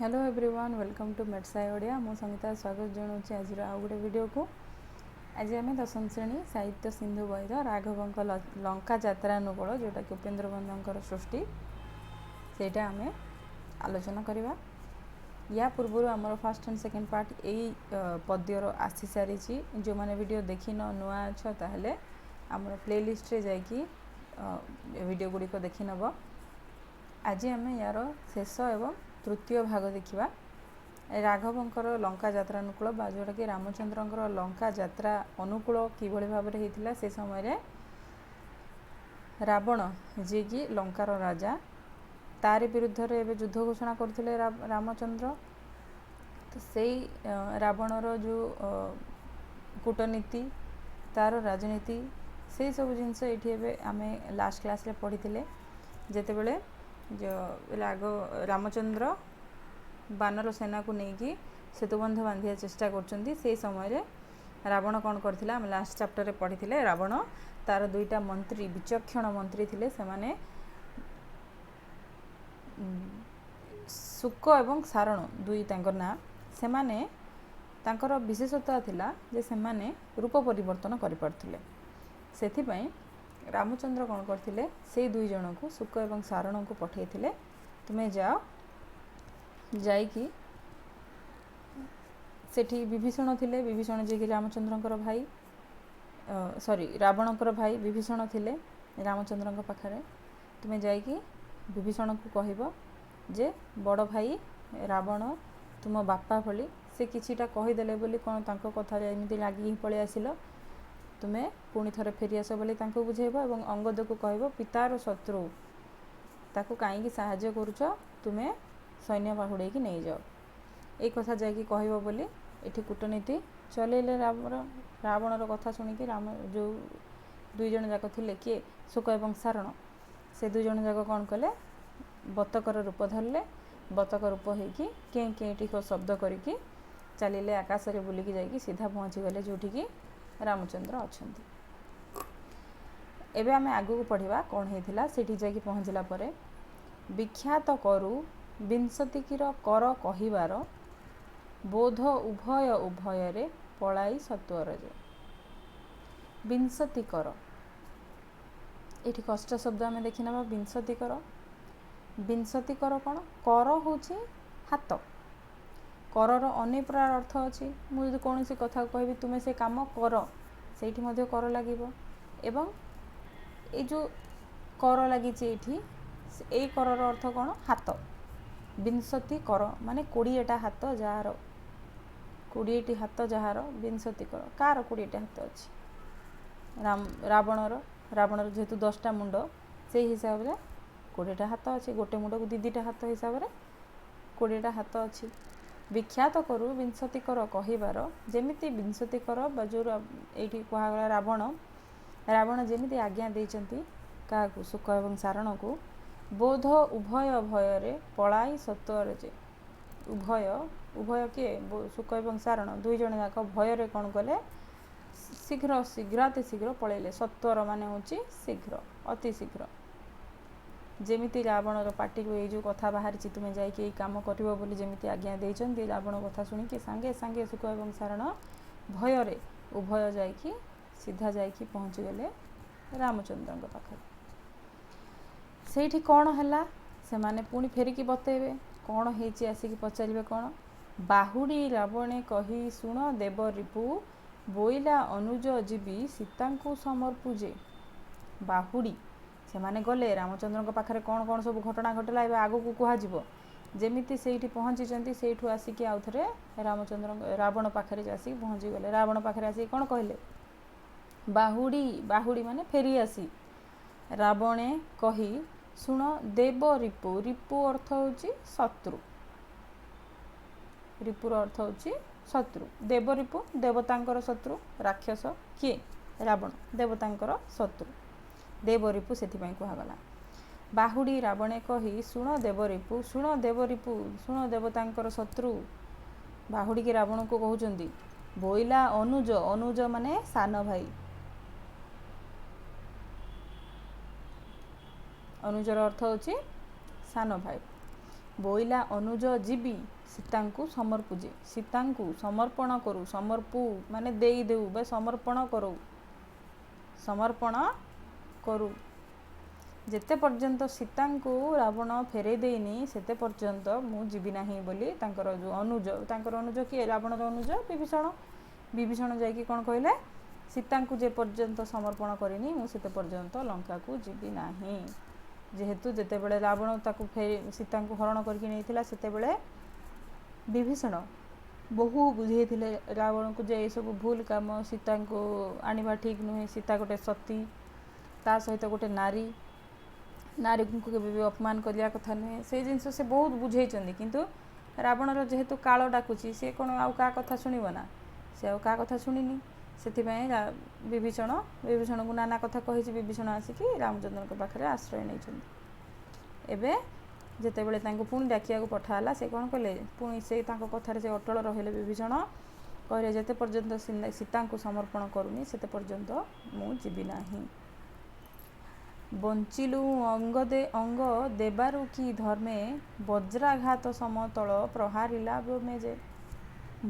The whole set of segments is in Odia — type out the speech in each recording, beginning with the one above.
हेलो एवरीवन वेलकम टू मेडसाई ओडिया मु संगीता स्वागत जनाऊँ आज आउ गोटे वीडियो को। आज आम दशम श्रेणी साहित्य सिंधु बहिर राघवंक लंका यात्रानुकूल जोटा कि उपेन्द्र बंधुंकर सृष्टि सेटा आम आलोचना करवा। या पूर्व आमर फर्स्ट एंड सेकेंड पार्ट यही पद्यर आसी सारी जो मैंने वीडियो देखी नुआ अच्छ ताहले आमर प्लेलिस्ट रे जाइकी वीडियो गुड़िक देखी नब। आज आम यार शेष एवं तृतीय भाग देखा राघवंकर लंका यात्रानुकूल बा जोटा कि रामचंद्रंकर लंका यात्रा अनुकूल किभली भाव में होता से समय रावण जी की लंकार राजा तारि विरुद्ध रे युद्ध घोषणा करथिले रामचंद्र। तो से रावणर जो कूटनीति तार राजनीति से सब जिनस ये आम लास्ट क्लास रे पढ़ी जेते बेले जो रामचंद्र बानर सेना को लेकिन सेतुबंध बांधिया चेष्टा कर समय रावण कौन करथिला हम लास्ट चैप्टर रे पढ़ी रावण तार दुईटा मंत्री विचक्षण मंत्री थिले से माने शुक एवं सारण दुई तांकर ना से माने तांकर विशेषता थिला जे से माने रूप परिवर्तन करि पारथिले। सेथिपई रामचंद्र कौन करथिले से दुई जन को शुक एवं सारण को पठेइथिले तुमे जाओ जाइकी सेठी विभीषण थिले विभीषण जे कि रामचंद्रंकर भाई सॉरी रावणकर भाई विभीषण थिले रामचंद्रंक पाखरे तुमे जाइकी विभीषण को कहबो जे बड़ भाई रावण तुम बापा भली से किछिटा कहीदेले बोली कौन तांको कथा एमती लागी पळेई आसिलो तुमे पुणी थरे फेरी आस बोली तांको बुझेइबो एवं अंगद को कहबो पितार शत्रु ताको काईकी साहाय्य करूछ तुमे सैन्य बाहुड़े की नहीं जाओ एक कथा जाकि कहबो बोली एठी कूटनीति चलेले रावणर कथा शुणिकी राम जो दुई जन जाक थिले किए शुक एवं सारण से दुई जन जाक कौन कले बतकर रूप धरले बतक रूप होइकी के केटी को शब्द करिकी चलिले आकाश रे बुलिकी जाइकी सीधा पहुँची गले जोठिकी रामचंद्र अछंती। एबे आमे आगु को पढ़िबा कोन हेतिला सेठी जाइकी पहुँचला परे विख्यात करू विंशतिकीर कर कहिबार बोध उभय उभय पलाई सत्वर जे विंशति कर ये कष्ट शब्द आम देखी ना विंशति कर कौन कर हूँ हाथ करर अनेक प्रकार अर्थ अच्छी मुझे कौन सी कथा कहबी तुम्हें से काम कर से कर लगे एवं ये जो कर लगी ये करर अर्थ कौन हाथ विंशति कर माने 20टा हाथ जार 20टी हाथ जार विंशति कर कार 20टा हाथ अच्छी रावणर जेहेतु 10टा मुंड से हिसाब से 20टा हाथ अच्छी गोटे मुंड को दीटा हाथ हिसाब से 20टा हाथ अच्छी विख्यात करू विंशति कर कहिबार जेमिति विंशति कर जो ये कहगला रावण जेमिति आज्ञा देइचंती क्या शुक एवं सारण को बोध उभय भय पलाई सत्वर जे उभय किए शुक एवं सारण दुई जन जाक भय कौन कले शीघ्र शीघ्र पलैले सत्वर माने होची शीघ्र अति शीघ्र जेमिति रावणर पार्टी को ये जो कथा बाहर तुम्हें जाइए कम कर बोली जेमिति आज्ञा देइचंती रावण कथा शुणिकी सांगे सांगे शुक एवं सारण भय उभय जाइकी सीधा जाइकी पहुँची गले रामचंद्र पाखे सेठी कौन है से माने पुणी फेरिकी बतेबे कौन होइछि आसिकी पचारिबे कौन बाहुड़ी रावणे कही शुण देव रिपु बोइला अनुज जीवी सीतांकु समर्पुजे बाहुड़ी से माने गले रामचंद्र पाखे कौन कौन सब घटना घटला एवं आगु को कहुजिबो जेमिति सेठी पहुँची सेठू आसिकी आउ थरे रामचंद्र रावण पाखे आसिकी पहुँची गले रावण पाखे आसिकी कौन कहले बाहुड़ी माने फेरी आसी रावणे कही शुण देव रिपु रिपु अर्थ होची शत्रु रिपुर अर्थ होची शत्रु देव रिपु देवतांकर शत्रु राक्षस किए रावण देवतांकर शत्रु देव रिपु से कहगला बाहुड़ी रावणे कही शुण देव रिपु शुण देवतांकर शत्रु बाहुड़ी के रावण को कहउचंदी बोइला अनुज माने सान भाई अनुजर अर्थ होची सान भाई ବୋଇଲା ଅନୁଜ ଯିବି ସୀତାଙ୍କୁ ସମର୍ପୁଜେ, ସୀତାଙ୍କୁ ସମର୍ପଣ କରୁ, ସମର୍ପୁ ମାନେ ଦେଇଦେଉ ବା ସମର୍ପଣ କରୁ, ସମର୍ପଣ କରୁ। ଯେତେ ପର୍ଯ୍ୟନ୍ତ ସୀତାଙ୍କୁ ରାବଣ ଫେରେଇ ଦେଇନି ସେତେ ପର୍ଯ୍ୟନ୍ତ ମୁଁ ଯିବି ନାହିଁ ବୋଲି ତାଙ୍କର ଯେଉଁ ଅନୁଜ, ତାଙ୍କର ଅନୁଜ କିଏ? ରାବଣର ଅନୁଜ ବିଭୀଷଣ। ବିଭୀଷଣ ଯାଇକି କ'ଣ କହିଲେ? ସୀତାଙ୍କୁ ଯେ ପର୍ଯ୍ୟନ୍ତ ସମର୍ପଣ କରିନି ମୁଁ ସେତେ ପର୍ଯ୍ୟନ୍ତ ଲଙ୍କାକୁ ଯିବି ନାହିଁ। ଯେହେତୁ ଯେତେବେଳେ ରାବଣ ତାକୁ ସୀତାଙ୍କୁ ହରଣ କରିକି ନେଇଥିଲା ସେତେବେଳେ ବିଭୀଷଣ ବହୁ ବୁଝେଇଥିଲେ ରାବଣକୁ ଯେ ଏସବୁ ଭୁଲ କାମ, ସୀତାଙ୍କୁ ଆଣିବା ଠିକ୍ ନୁହେଁ, ସୀତା ଗୋଟେ ସତୀ, ତା ସହିତ ଗୋଟେ ନାରୀ, ନାରୀଙ୍କୁ କେବେ ବି ଅପମାନ କରିବା କଥା ନୁହେଁ, ସେଇ ଜିନିଷ ସେ ବହୁତ ବୁଝେଇଛନ୍ତି। କିନ୍ତୁ ରାବଣର ଯେହେତୁ କାଳ ଡାକୁଛି, ସେ କ'ଣ ଆଉ କାହା କଥା ଶୁଣିବ ନା? ସେ ଆଉ କାହା କଥା ଶୁଣିନି। ସେଥିପାଇଁ ବିଭୀଷଣକୁ ନାନା କଥା କହିଛି। ବିଭୀଷଣ ଆସିକି ରାମଚନ୍ଦ୍ରଙ୍କ ପାଖରେ ଆଶ୍ରୟ ନେଇଛନ୍ତି। ଏବେ ଯେତେବେଳେ ତାଙ୍କୁ ପୁଣି ଡାକିବାକୁ ପଠା ହେଲା, ସେ କ'ଣ କଲେ? ପୁଣି ସେ ତାଙ୍କ କଥାରେ ସେ ଅଟଳ ରହିଲେ। ବିଭୀଷଣ କହିଲେ ଯେତେ ପର୍ଯ୍ୟନ୍ତ ସୀତାଙ୍କୁ ସମର୍ପଣ କରୁନି ସେତେ ପର୍ଯ୍ୟନ୍ତ ମୁଁ ଯିବି ନାହିଁ। ବଞ୍ଚିଲୁ ଅଙ୍ଗ ଦେବାରୁ କି ଧର୍ମେ, ବଜ୍ରାଘାତ ସମତଳ ପ୍ରହାରିଲା ବ୍ଯୋମେ ଯେ।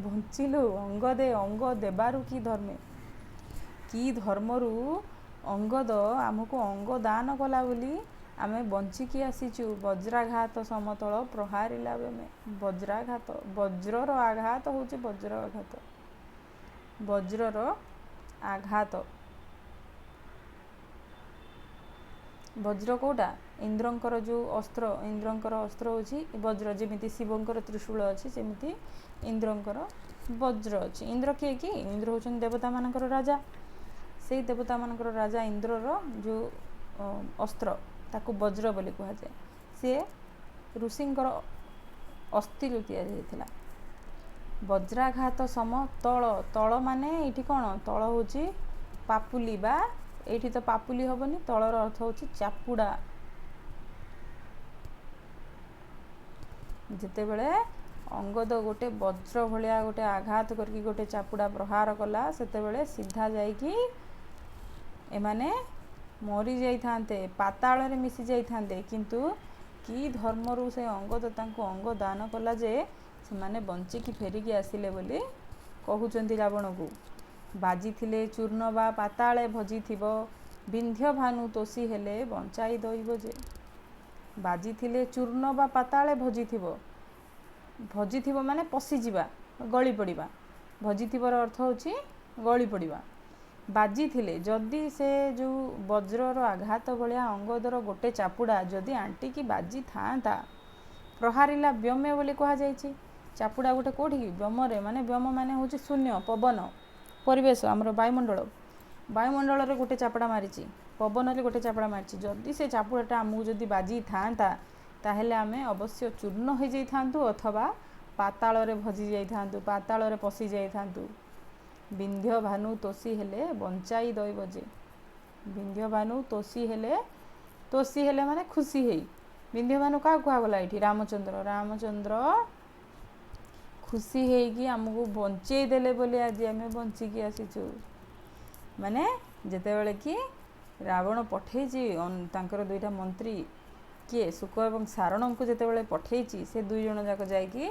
ବଞ୍ଚିଲୁ ଅଙ୍ଗ ଦେବାରୁ କି ଧର୍ମେ, କି ଧର୍ମରୁ ଅଙ୍ଗଦ ଆମକୁ ଅଙ୍ଗ ଦାନ କଲା ବୋଲି ଆମେ ବଞ୍ଚିକି ଆସିଛୁ। ବଜ୍ରାଘାତ ସମତଳ ପ୍ରହାରିଲା ବ୍ଯୋମେ। ବଜ୍ରାଘାତ, ବଜ୍ରର ଆଘାତ ହେଉଛି ବଜ୍ରାଘାତ, ବଜ୍ରର ଆଘାତ। ବଜ୍ର କେଉଁଟା? ଇନ୍ଦ୍ରଙ୍କର ଯେଉଁ ଅସ୍ତ୍ର, ଇନ୍ଦ୍ରଙ୍କର ଅସ୍ତ୍ର ହେଉଛି ବଜ୍ର। ଯେମିତି ଶିବଙ୍କର ତ୍ରିଶୂଳ ଅଛି ସେମିତି ଇନ୍ଦ୍ରଙ୍କର ବଜ୍ର ଅଛି। ଇନ୍ଦ୍ର କିଏ କି? ଇନ୍ଦ୍ର ହେଉଛନ୍ତି ଦେବତାମାନଙ୍କର ରାଜା। ସେଇ ଦେବତାମାନଙ୍କର ରାଜା ଇନ୍ଦ୍ରର ଯେଉଁ ଅସ୍ତ୍ର ତାକୁ ବଜ୍ର ବୋଲି କୁହାଯାଏ। ସିଏ ଋଷିଙ୍କର ଅସ୍ଥିରୁ ତିଆରି ହୋଇଥିଲା। ବଜ୍ରାଘାତ ସମତଳ, ତଳ ମାନେ ଏଇଠି କ'ଣ? ତଳ ହେଉଛି ପାପୁଲି, ବା ଏଇଠି ତ ପାପୁଲି ହେବନି, ତଳର ଅର୍ଥ ହେଉଛି ଚାପୁଡ଼ା। ଯେତେବେଳେ ଅଙ୍ଗଦ ଗୋଟେ ବଜ୍ର ଭଳିଆ ଗୋଟେ ଆଘାତ କରିକି ଗୋଟେ ଚାପୁଡ଼ା ପ୍ରହାର କଲା, ସେତେବେଳେ ସିଧା ଯାଇକି ଏମାନେ ମରିଯାଇଥାନ୍ତେ, ପାତାଳରେ ମିଶି ଯାଇଥାନ୍ତେ। କିନ୍ତୁ କି ଧର୍ମରୁ ସେ ଅଙ୍ଗଦ ତାଙ୍କୁ ଅଙ୍ଗ ଦାନ କଲା ଯେ ସେମାନେ ବଞ୍ଚିକି ଫେରିକି ଆସିଲେ ବୋଲି କହୁଛନ୍ତି ରାବଣକୁ। ବାଜିଥିଲେ ଚୂର୍ଣ୍ଣ ବା ପାତାଳେ ଭଜିଥିବ, ବିନ୍ଧ୍ୟଭାନୁ ତୋଷୀ ହେଲେ ବଞ୍ଚାଇ ଦଇବ ଯେ। ବାଜିଥିଲେ ଚୂର୍ଣ୍ଣ ବା ପାତାଳେ ଭଜିଥିବ, ଭଜିଥିବ ମାନେ ପଶିଯିବା, ଗଳି ପଡ଼ିବା। ଭଜିଥିବର ଅର୍ଥ ହେଉଛି ଗଳି ପଡ଼ିବା। ବାଜିଥିଲେ, ଯଦି ସେ ଯେଉଁ ବଜ୍ରର ଆଘାତ ଭଳିଆ ଅଙ୍ଗଦର ଗୋଟେ ଚାପୁଡ଼ା ଯଦି ଆଣ୍ଟିକି ବାଜିଥାନ୍ତା, ପ୍ରହାରିଲା ବ୍ଯୋମେ ବୋଲି କୁହାଯାଇଛି। ଚାପୁଡ଼ା ଗୋଟେ କେଉଁଠିକି? ବ୍ଯୋମରେ, ମାନେ ବ୍ଯୋମ ମାନେ ହେଉଛି ଶୂନ୍ୟ, ପବନ, ପରିବେଶ, ଆମର ବାୟୁମଣ୍ଡଳ। ବାୟୁମଣ୍ଡଳରେ ଗୋଟେ ଚାପୁଡ଼ା ମାରିଛି, ପବନରେ ଗୋଟେ ଚାପୁଡ଼ା ମାରିଛି। ଯଦି ସେ ଚାପୁଡ଼ାଟା ଆମକୁ ଯଦି ବାଜିଥାନ୍ତା ତାହେଲେ ଆମେ ଅବଶ୍ୟ ଚୂର୍ଣ୍ଣ ହୋଇଯାଇଥାନ୍ତୁ ଅଥବା ପାତାଳରେ ଭଜି ଯାଇଥାନ୍ତୁ, ପାତାଳରେ ପଶି ଯାଇଥାନ୍ତୁ। ବିନ୍ଧ୍ୟଭାନୁ ତୋଷୀ ହେଲେ ବଞ୍ଚାଇ ଦଇବ ଯେ। ବିନ୍ଧ୍ୟଭାନୁ ତୋଷୀ ହେଲେ ମାନେ ଖୁସି ହେଇ। ବିନ୍ଧ୍ୟଭାନୁ କାହାକୁ କୁହାଗଲା ଏଇଠି? ରାମଚନ୍ଦ୍ର। ରାମଚନ୍ଦ୍ର ଖୁସି ହେଇକି ଆମକୁ ବଞ୍ଚେଇ ଦେଲେ ବୋଲି ଆଜି ଆମେ ବଞ୍ଚିକି ଆସିଛୁ। ମାନେ ଯେତେବେଳେ କି ରାବଣ ପଠେଇଛି ତାଙ୍କର ଦୁଇଟା ମନ୍ତ୍ରୀ, କିଏ? ଶୁକ ଏବଂ ସାରଣଙ୍କୁ ଯେତେବେଳେ ପଠେଇଛି, ସେ ଦୁଇ ଜଣ ଯାକ ଯାଇକି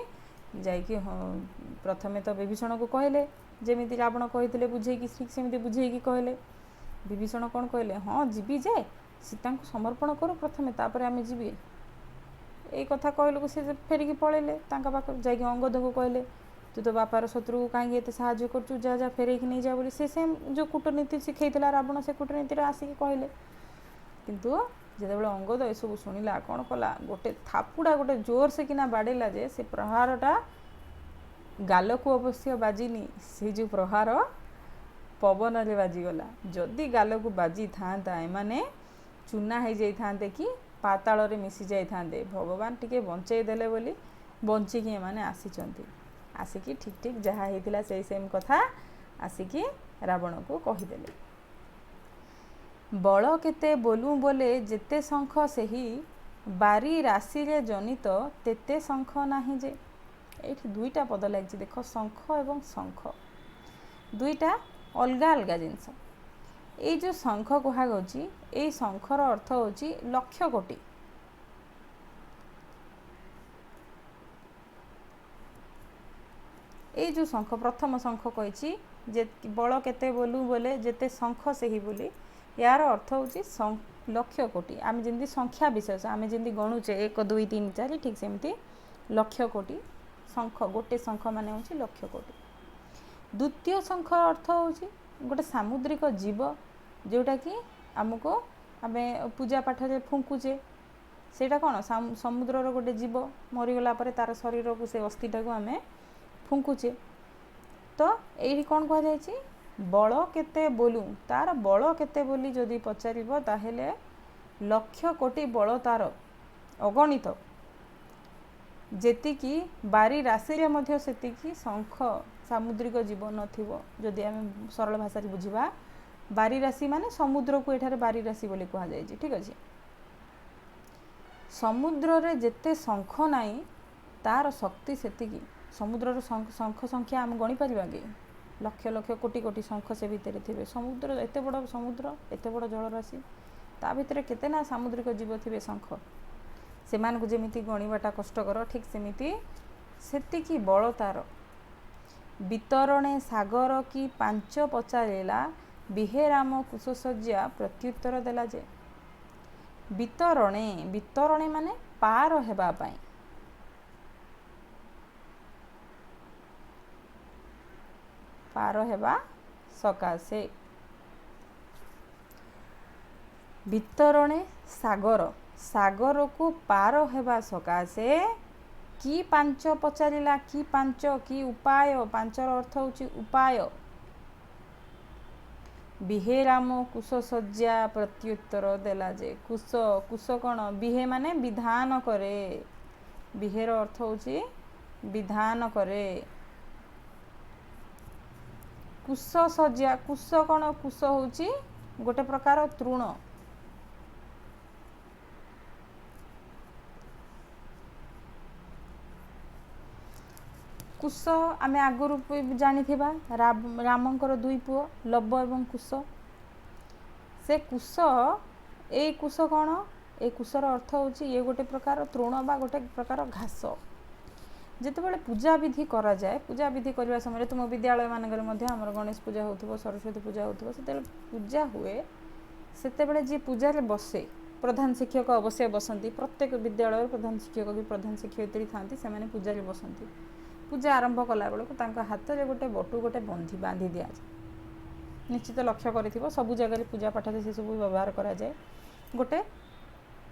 ପ୍ରଥମେ ତ ବିଭୀଷଣକୁ କହିଲେ, ଯେମିତି ରାବଣ କହିଥିଲେ ବୁଝେଇକି, ଠିକ୍ ସେମିତି ବୁଝେଇକି କହିଲେ। ବିଭୀଷଣ କ'ଣ କହିଲେ? ହଁ ଯିବି ଯେ ସୀତାଙ୍କୁ ସମର୍ପଣ କରୁ ପ୍ରଥମେ, ତାପରେ ଆମେ ଯିବି। ଏଇ କଥା କହିଲକୁ ସେ ଫେରିକି ପଳେଇଲେ। ତାଙ୍କ ପାଖକୁ ଯାଇକି ଅଙ୍ଗଦକୁ କହିଲେ, ତୁ ତ ବାପାର ଶତ୍ରୁକୁ କାହିଁକି ଏତେ ସାହାଯ୍ୟ କରୁଛୁ, ଯା ଫେରେଇକି ନେଇଯା ବୋଲି। ସେ ସେମ୍ ଯେଉଁ କୂଟନୀତି ଶିଖେଇଥିଲା ରାବଣ, ସେ କୂଟନୀତିରେ ଆସିକି କହିଲେ। କିନ୍ତୁ ଯେତେବେଳେ ଅଙ୍ଗଦ ଏସବୁ ଶୁଣିଲା, କ'ଣ କଲା? ଗୋଟେ ଥାପୁଡ଼ା ଗୋଟେ ଜୋରସେ କିନା ବାଡ଼େଇଲା ଯେ ସେ ପ୍ରହାରଟା ଗାଲକୁ ଅବଶ୍ୟ ବାଜିନି, ସେ ଯେଉଁ ପ୍ରହାର ପବନରେ ବାଜିଗଲା। ଯଦି ଗାଲକୁ ବାଜିଥାନ୍ତା ଏମାନେ ଚୂନା ହେଇଯାଇଥାନ୍ତେ କି ପାତାଳରେ ମିଶି ଯାଇଥାନ୍ତେ। ଭଗବାନ ଟିକେ ବଞ୍ଚେଇ ଦେଲେ ବୋଲି ବଞ୍ଚିକି ଏମାନେ ଆସିଛନ୍ତି। ଆସିକି ଠିକ୍ ଠିକ୍ ଯାହା ହେଇଥିଲା ସେଇ ସେମ୍ କଥା ଆସିକି ରାବଣକୁ କହିଦେଲେ। ବଳ କେତେ ବୋଲୁଁ ବୋଲେ ଯେତେ ଶଙ୍ଖ ସେହି, ବାରି ରାଶିରେ ଜନିତ ତେତେ ଶଙ୍ଖ ନାହିଁ ଯେ। ଏଇଠି ଦୁଇଟା ପଦ ଲାଗିଛି, ଦେଖ, ଶଙ୍ଖ ଏବଂ ଶଙ୍ଖ, ଦୁଇଟା ଅଲଗା ଅଲଗା ଜିନିଷ। ଏଇ ଯେଉଁ ଶଙ୍ଖ କୁହାଯାଉଛି, ଏଇ ଶଙ୍ଖର ଅର୍ଥ ହେଉଛି ଲକ୍ଷ କୋଟି। ये जो शंख प्रथम शंख कही जे बल केते बोलू बोले जेते शंख से ही बोली यार अर्थ हूँ लक्ष कोटि आम जमी संख्या विशेष आम जमी गणुचे 1 2 3 4 ठीक सेमती लक्ष कोटि शंख गोटे शंख मान हूँ लक्ष कोटि। द्वितीय शंख अर्थ हूँ गोटे सामुद्रिक जीव जोटा कि आमको आम पूजा पाठ रे फुंकुचे सेटा कौन समुद्र गोटे जीव मरीगला तार शरीर को से अस्थिटा को आम फुंकुचे। तो ये कौन कहुई बल केते बोलू तार बल केते बोली जदि पचारिबो ताहेले लक्ष कोटि बल तार अगणित जेतिकी बारी राशि रे मध्य सेतिकी शंख सामुद्रिक जीव नथिबो। जदि आम सरल भाषा बुझिबा बारी राशि माने समुद्र को एठारे बारी राशि बोली कहा जाय छी। ठीक अछि समुद्र रे जेते शंख नाही तार शक्ति सेतिकी समुद्र शंख संख्या आम गणी परिबा कि लक्ष लक्ष कोटि कोटि शंख से भितर थे समुद्र एत बड़ समुद्र एत बड़ जलराशि ता भितर केते ना सामुद्रिक जीव थे शंख से जमी गणवाटा कष्टकर ठीक सेमिति सेतिकी बल तार। वितरणे सागर की 5 पचारिला बिहे राम कुशसज्जा प्रत्युत्तर देला जे वितरणे वितरणे माने पार हेबा पाई पार हेबा सकाशे वितरणे सागर सागर को पार हेबा सकाशे कि 5 पचारिला कि 5 कि उपाय 5 अर्थ होची उपाय बिहे राम कुशसज्जा प्रत्युत्तर देला जे कुश कुश कौन बिहे माने विधान करे बिहेर अर्थ होची विधान करे। कुश सज्जा कुश कौन कुश होची गोटे प्रकार तृण कुश आमे आगुरु जानी रामंकर 2 पुओ लव एवं कुश से कुश ए कुश कौन ए कुशर अर्थ होची ये गोटे प्रकार तृण बा गोटे प्रकार घास जितेबाला पूजा विधि करा जाए पूजा विधि करने समय तुम विद्यालय मानक गणेश पूजा हो सरस्वती पूजा हो पूजा हुए से जी पूजा रे बसे प्रधान शिक्षक अवश्य बसंती प्रत्येक विद्यालय प्रधान शिक्षक की प्रधान शिक्षयित्री था से पूजा रे बसंती पूजा आरंभ कला बेलू हाथ में गोटे बटू गोटे बंधी बांधी दि जाए निश्चित लक्ष्य कर सबू जगह पूजा पाठ से सब व्यवहार करा जाए गोटे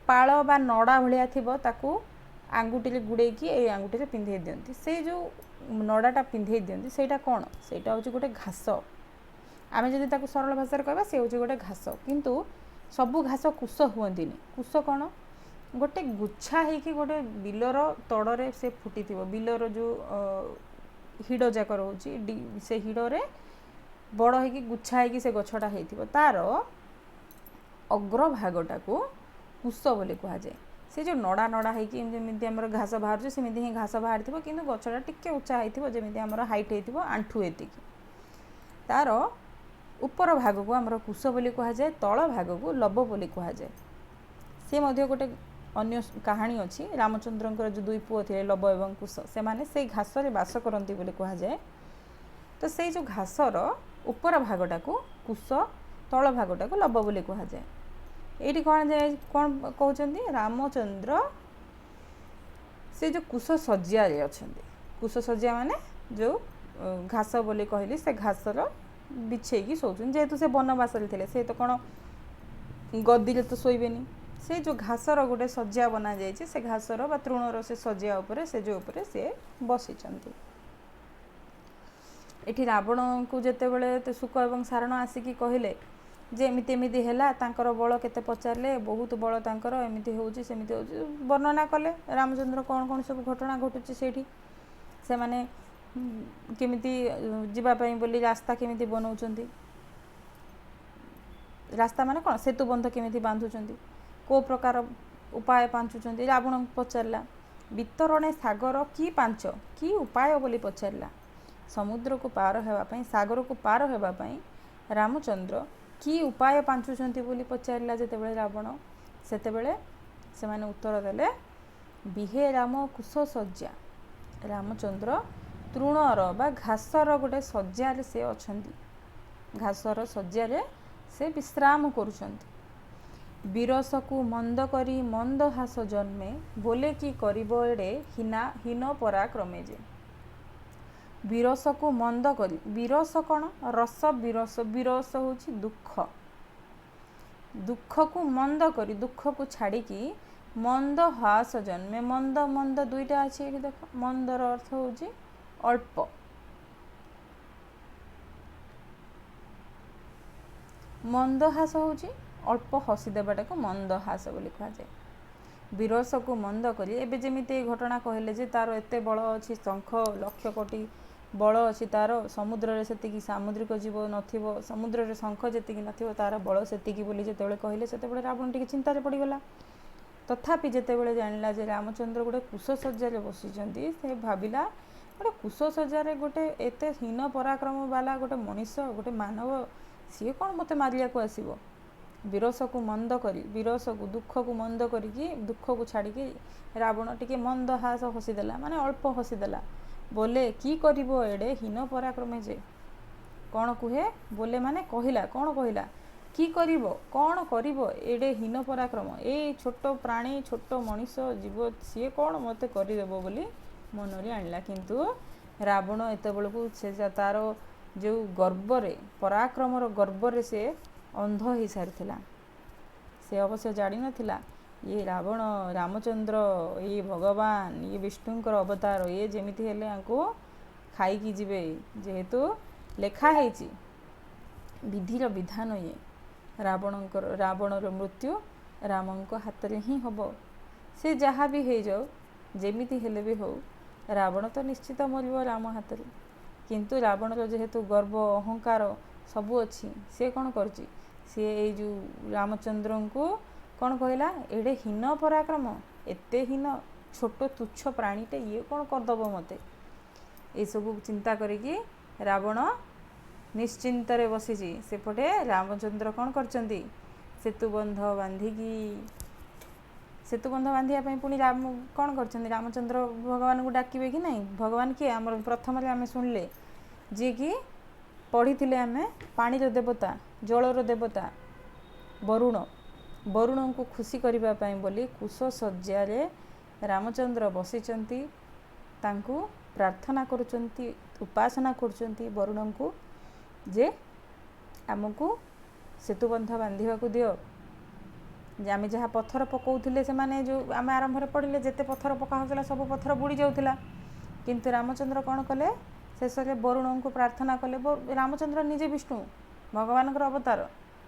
पाल बा नड़ा भाया थी आंगुठी गुड़े की आंगुठी पिंधे दिंती से जो नड़ाटा पिंधे दिंती से कौन से हूँ गोटे घास आम जब सरल भाषा कहवा से हूँ गोटे घास किंतु सबू घास कुश हुए कुश कौन गोटे गुच्छा होगी गोटे बिलर तड़े से फुटी बिलर जो हिड़ जाक रोचे से हिड़े बड़ हो गुच्छा होगी से गछटा हो तार अग्रभागटा को कुश बोली कह जाए से जो नड़ा नड़ा होमती आम घास बाहर सेमती ही घास बाहर थो कि गछटा टिके उच्चा होमती आम हाइट हो आंठू एति तार उपर भाग को आम कुश बोली कह जाए तल भाग को लव बोली कह जाए सी गोटे अन्य कहानी अच्छी रामचंद्र जो 2 पुओ थे लव एवं कुश से माने से घास रे बास करती बोली कह जाए। तो से जो घासर उपर भागटा को कुश तल भागटा को लव बोली कह जाए। ये कौन जाए कौन कहते रामचंद्र से जो कुश सज्जा अच्छा कुश सज्जा माने जो घास बोली कहली से घासर बिछेकी शोचुन जेहेतु से बनवास थे से तो कौन गदी तो शोबेनी से जो घासर गोटे सज्जा बना जाए से घासर बा तृणर से सज्जा उपरे से जो उपरे से बसी एठी रावण को जितेबाला शुक और सारण आसिकी कहले जे एमती एमती है तांकर बल केते पचारे बहुत बल तांकर एमती होउची सेमती होउची वर्णना कले रामचंद्र कौन कौन सब घटना घटुची सेठी से माने केमिति जीवा पई बोली रास्ता केमिति बनाउचंती रास्ता माने कौन सेतु बंध केमिति बांधुचंती को प्रकार उपाय पांचुचंती रावण पचारला वितरणे सागर की 5 की उपाय बोली पचारला समुद्र को पार हेबा पई सागर को पार हेबा पई रामचंद्र की उपाय पांचुचंती बोली पचारला जेतेबेले रावण सेतेबेले से माने उत्तर देले बिहे राम कुश सज्जा रामचंद्र ତୃଣର ବା ଘାସର ଗୋଟେ ଶଯ୍ୟାରେ ସେ ଅଛନ୍ତି, ଘାସର ଶଯ୍ୟାରେ ସେ ବିଶ୍ରାମ କରୁଛନ୍ତି। ବିରସକୁ ମନ୍ଦ କରି ମନ୍ଦ ହାସ ଜନ୍ମେ, ବୋଲେ କି କରିବ ଏଡ଼େ ହୀନ ପରାକ୍ରମେ ଯେ। ବିରସକୁ ମନ୍ଦ କରି, ବିରସ କ'ଣ? ରସ ବିରସ, ବିରସ ହେଉଛି ଦୁଃଖ। ଦୁଃଖକୁ ମନ୍ଦ କରି, ଦୁଃଖକୁ ଛାଡ଼ିକି ମନ୍ଦ ହାସ ଜନ୍ମେ, ମନ୍ଦ ମନ୍ଦ ଦୁଇଟା ଅଛି ଏଠି ଦେଖ। ମନ୍ଦର ଅର୍ଥ ହେଉଛି ଅଳ୍ପ, ମନ୍ଦ ହାସ ହେଉଛି ଅଳ୍ପ ହସି ଦେବାଟାକୁ ମନ୍ଦ ହାସ ବୋଲି କୁହାଯାଏ। ବିରସକୁ ମନ୍ଦ କରି, ଏବେ ଯେମିତି ଏ ଘଟଣା କହିଲେ ଯେ ତାର ଏତେ ବଳ ଅଛି, ଶଙ୍ଖ ଲକ୍ଷ କୋଟି ବଳ ଅଛି ତାର, ସମୁଦ୍ରରେ ସେତିକି ସାମୁଦ୍ରିକ ଜୀବ ନଥିବ, ସମୁଦ୍ରରେ ଶଙ୍ଖ ଯେତିକି ନଥିବ ତାର ବଳ ସେତିକି ବୋଲି ଯେତେବେଳେ କହିଲେ, ସେତେବେଳେ ରାବଣ ଟିକେ ଚିନ୍ତାରେ ପଡ଼ିଗଲା। ତଥାପି ଯେତେବେଳେ ଜାଣିଲା ଯେ ରାମଚନ୍ଦ୍ର ଗୋଟେ କୁଶଶଯ୍ୟାରେ ବସିଛନ୍ତି, ସେ ଭାବିଲା ଗୋଟେ କୁଶଶଯ୍ୟାରେ ଗୋଟେ ଏତେ ହୀନ ପରାକ୍ରମ ବାଲା ଗୋଟେ ମଣିଷ, ଗୋଟେ ମାନବ, ସିଏ କ'ଣ ମୋତେ ମାରିବାକୁ ଆସିବ। ବିରସକୁ ମନ୍ଦ କରି, ବିରସକୁ ଦୁଃଖକୁ ମନ୍ଦ କରିକି, ଦୁଃଖକୁ ଛାଡ଼ିକି ରାବଣ ଟିକେ ମନ୍ଦ ହାସ ହସିଦେଲା, ମାନେ ଅଳ୍ପ ହସିଦେଲା। ବୋଲେ କି କରିବ ଏଡ଼େ ହୀନ ପରାକ୍ରମେ ଯେ। କ'ଣ କୁହେ? ବୋଲେ ମାନେ କହିଲା, କ'ଣ କହିଲା? କି କରିବ, କ'ଣ କରିବ ଏଡ଼େ ହୀନ ପରାକ୍ରମ, ଏଇ ଛୋଟ ପ୍ରାଣୀ, ଛୋଟ ମଣିଷ ଜୀବ, ସିଏ କ'ଣ ମୋତେ କରିଦେବ ବୋଲି ମନରେ ଆଣିଲା। କିନ୍ତୁ ରାବଣ ଏତେବେଳକୁ ସେ ତାର ଯେଉଁ ଗର୍ବରେ, ପରାକ୍ରମର ଗର୍ବରେ ସେ ଅନ୍ଧ ହୋଇସାରିଥିଲା। ସେ ଅବଶ୍ୟ ଜାଣିନଥିଲା ଇଏ ରାବଣ, ରାମଚନ୍ଦ୍ର, ଇଏ ଭଗବାନ, ଇଏ ବିଷ୍ଣୁଙ୍କର ଅବତାର, ଇଏ ଯେମିତି ହେଲେ ୟାଙ୍କୁ ଖାଇକି ଯିବେ। ଯେହେତୁ ଲେଖା ହେଇଛି, ବିଧିର ବିଧାନ ଇଏ, ରାବଣର ମୃତ୍ୟୁ ରାମଙ୍କ ହାତରେ ହିଁ ହେବ। ସେ ଯାହା ବି ହେଇଯାଉ, ଯେମିତି ହେଲେ ବି ହଉ, ରାବଣ ତ ନିଶ୍ଚିତ ମରିବ ରାମ ହାତରେ। କିନ୍ତୁ ରାବଣର ଯେହେତୁ ଗର୍ବ, ଅହଙ୍କାର ସବୁ ଅଛି, ସେ କ'ଣ କରୁଛି? ସିଏ ଏଇ ଯେଉଁ ରାମଚନ୍ଦ୍ରଙ୍କୁ କ'ଣ କହିଲା? ଏଡ଼େ ହୀନ ପରାକ୍ରମ, ଏତେ ହୀନ, ଛୋଟ ତୁଚ୍ଛ ପ୍ରାଣୀଟେ, ଇଏ କ'ଣ କରିଦେବ ମୋତେ? ଏସବୁ ଚିନ୍ତା କରିକି ରାବଣ ନିଶ୍ଚିନ୍ତରେ ବସିଛି। ସେପଟେ ରାମଚନ୍ଦ୍ର କ'ଣ କରିଛନ୍ତି? ସେତୁବନ୍ଧ ବାନ୍ଧିକି, ସେତୁବନ୍ଧ ବାନ୍ଧିବା ପାଇଁ ପୁଣି ରାମ କ'ଣ କରିଛନ୍ତି? ରାମଚନ୍ଦ୍ର ଭଗବାନଙ୍କୁ ଡାକିବେ କି ନାହିଁ? ଭଗବାନ କିଏ? ଆମର ପ୍ରଥମରେ ଆମେ ଶୁଣିଲେ, ଯିଏକି ପଢ଼ିଥିଲେ ଆମେ, ପାଣିର ଦେବତା, ଜଳର ଦେବତା ବରୁଣ। ବରୁଣଙ୍କୁ ଖୁସି କରିବା ପାଇଁ ବୋଲି କୁଶଶଯ୍ୟାରେ ରାମଚନ୍ଦ୍ର ବସିଛନ୍ତି, ତାଙ୍କୁ ପ୍ରାର୍ଥନା କରୁଛନ୍ତି, ଉପାସନା କରୁଛନ୍ତି ବରୁଣଙ୍କୁ ଯେ ଆମକୁ ସେତୁବନ୍ଧ ବାନ୍ଧିବାକୁ ଦିଅ। ଯେ ଆମେ ଯାହା ପଥର ପକାଉଥିଲେ, ସେମାନେ ଯେଉଁ ଆମେ ଆରମ୍ଭରେ ପଢ଼ିଲେ, ଯେତେ ପଥର ପକା ହେଉଥିଲା ସବୁ ପଥର ବୁଡ଼ି ଯାଉଥିଲା। କିନ୍ତୁ ରାମଚନ୍ଦ୍ର କ'ଣ କଲେ? ଶେଷରେ ବରୁଣଙ୍କୁ ପ୍ରାର୍ଥନା କଲେ। ରାମଚନ୍ଦ୍ର ନିଜେ ବିଷ୍ଣୁ, ଭଗବାନଙ୍କର ଅବତାର,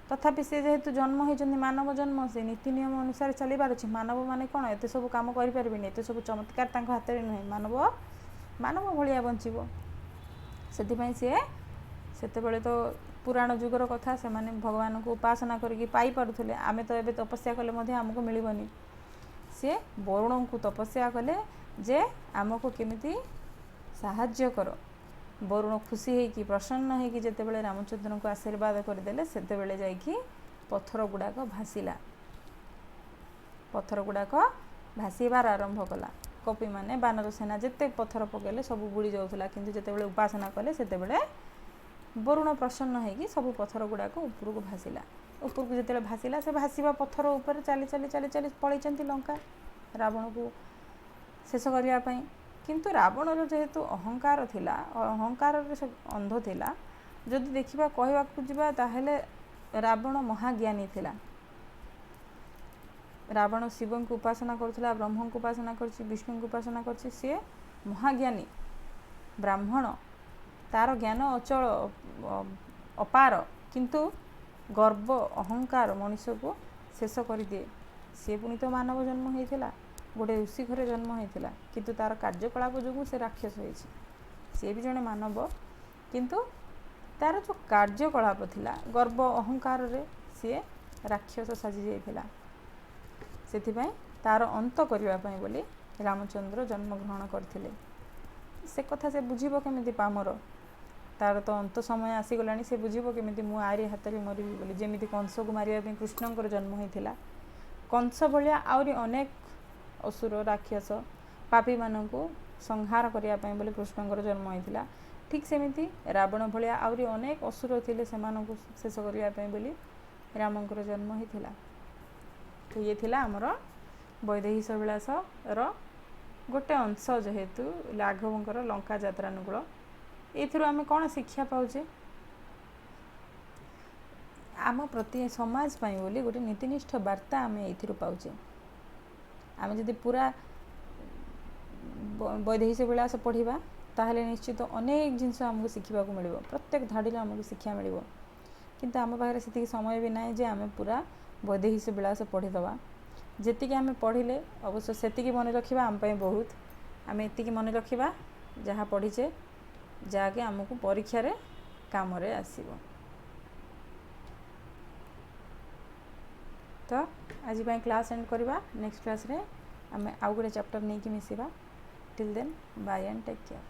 ତଥାପି ସେ ଯେହେତୁ ଜନ୍ମ ହୋଇଛନ୍ତି ମାନବ ଜନ୍ମ, ସେ ନୀତି ନିୟମ ଅନୁସାରେ ଚାଲିବାର ଅଛି। ମାନବମାନେ କ'ଣ ଏତେ ସବୁ କାମ କରିପାରିବେନି, ଏତେ ସବୁ ଚମତ୍କାର ତାଙ୍କ ହାତରେ ନୁହେଁ। ମାନବ ଭଳିଆ ବଞ୍ଚିବ। ସେଥିପାଇଁ ସିଏ, ସେତେବେଳେ ତ ପୁରାଣ ଯୁଗର କଥା, ସେମାନେ ଭଗବାନଙ୍କୁ ଉପାସନା କରିକି ପାଇପାରୁଥିଲେ। ଆମେ ତ ଏବେ ତପସ୍ୟା କଲେ ମଧ୍ୟ ଆମକୁ ମିଳିବନି। ସିଏ ବରୁଣଙ୍କୁ ତପସ୍ୟା କଲେ ଯେ ଆମକୁ କେମିତି ସାହାଯ୍ୟ କର। ବରୁଣ ଖୁସି ହେଇକି, ପ୍ରସନ୍ନ ହେଇକି ଯେତେବେଳେ ରାମଚନ୍ଦ୍ରଙ୍କୁ ଆଶୀର୍ବାଦ କରିଦେଲେ, ସେତେବେଳେ ଯାଇକି ପଥର ଗୁଡ଼ାକ ଭାସିଲା। ପଥର ଗୁଡ଼ାକ ଭାସିବାର ଆରମ୍ଭ କଲା। କପିମାନେ, ବାନର ସେନା ଯେତେ ପଥର ପକାଇଲେ ସବୁ ବୁଡ଼ି ଯାଉଥିଲା। କିନ୍ତୁ ଯେତେବେଳେ ଉପାସନା କଲେ, ସେତେବେଳେ ବରୁଣ ପ୍ରସନ୍ନ ହେଇକି ସବୁ ପଥର ଗୁଡ଼ାକ ଉପରକୁ ଭାସିଲା। ଉପରକୁ ଯେତେବେଳେ ଭାସିଲା, ସେ ଭାସିବା ପଥର ଉପରେ ଚାଲି ଚାଲି ଚାଲି ଚାଲି ପଳେଇଛନ୍ତି ଲଙ୍କା, ରାବଣକୁ ଶେଷ କରିବା ପାଇଁ। କିନ୍ତୁ ରାବଣର ଯେହେତୁ ଅହଙ୍କାର ଥିଲା, ଅହଙ୍କାରରେ ସେ ଅନ୍ଧ ଥିଲା। ଯଦି ଦେଖିବା, କହିବାକୁ ଯିବା, ତାହେଲେ ରାବଣ ମହାଜ୍ଞାନୀ ଥିଲା। ରାବଣ ଶିବଙ୍କୁ ଉପାସନା କରୁଥିଲା, ବ୍ରହ୍ମଙ୍କୁ ଉପାସନା କରିଛି, ବିଷ୍ଣୁଙ୍କୁ ଉପାସନା କରିଛି। ସିଏ ମହାଜ୍ଞାନୀ ବ୍ରାହ୍ମଣ, ତାର ଜ୍ଞାନ ଅଚଳ, ଅପାର। କିନ୍ତୁ ଗର୍ବ, ଅହଙ୍କାର ମଣିଷକୁ ଶେଷ କରିଦିଏ। ସିଏ ପୁଣି ତ ମାନବ ଜନ୍ମ ହେଇଥିଲା, ଗୋଟେ ଋଷି ଘରେ ଜନ୍ମ ହେଇଥିଲା, କିନ୍ତୁ ତାର କାର୍ଯ୍ୟକଳାପ ଯୋଗୁଁ ସେ ରାକ୍ଷସ ହେଇଛି। ସିଏ ବି ଜଣେ ମାନବ, କିନ୍ତୁ ତାର ଯେଉଁ କାର୍ଯ୍ୟକଳାପ ଥିଲା, ଗର୍ବ ଅହଙ୍କାରରେ ସିଏ ରାକ୍ଷସ ସାଜି ଯାଇଥିଲା। ସେଥିପାଇଁ ତାର ଅନ୍ତ କରିବା ପାଇଁ ବୋଲି ରାମଚନ୍ଦ୍ର ଜନ୍ମଗ୍ରହଣ କରିଥିଲେ। ସେ କଥା ସେ ବୁଝିବ କେମିତି? ପାମର, ତାର ତ ଅନ୍ତ ସମୟ ଆସିଗଲାଣି, ସେ ବୁଝିବ କେମିତି ମୁଁ ଆରି ହାତରେ ମରିବି ବୋଲି। ଯେମିତି କଂସକୁ ମାରିବା ପାଇଁ କୃଷ୍ଣଙ୍କର ଜନ୍ମ ହୋଇଥିଲା, କଂସ ଭଳିଆ ଆହୁରି ଅନେକ ଅସୁର, ରାକ୍ଷସ, ପାପୀମାନଙ୍କୁ संहार करिया पई बोली कृष्णଙ୍କର जन्म होइतिला। ठीक सेमिति रावण भलिया आउरी अनेक असुर थिले सेमानकु शेष करिया पई बोली रामଙ୍କର जन्म होइतिला। तो ये थिला हमर वैदेही विलास रो गोटे अंश जेहेतु राघवଙ୍କର लंका यात्रा अनुकूल एथिरो आमे कोन शिक्षा पाउचे आम प्रति समाज पाई बोली गोटे नीतिनिष्ठ वार्ता आमे एथिरो पाउचे। आमे जदि पूरा वैदेही विलास पढ़िबा ताहले निश्चित अनेक जिनस आमको शिखा को मिलिबो प्रत्येक धाड़ी आमको शिक्षा मिलिबो किंतु आम पाखे सेतिक समय भी ना जे आमे पूरा वैदेही विलास पढ़ीदबा जेतिक आमे पढ़िले अवश्य सेतिक मन रखिबा आम पई बहुत आमे एतिक मन रखिबा जहाँ पढ़ीचे जाके आमको परीक्षा रे काम रे आसीबो। तो आज क्लास एंड करवा नेक्स्ट क्लास रे आमे आउ गोटे चैप्टर नहीं कि मिसिबा till then bye and take care.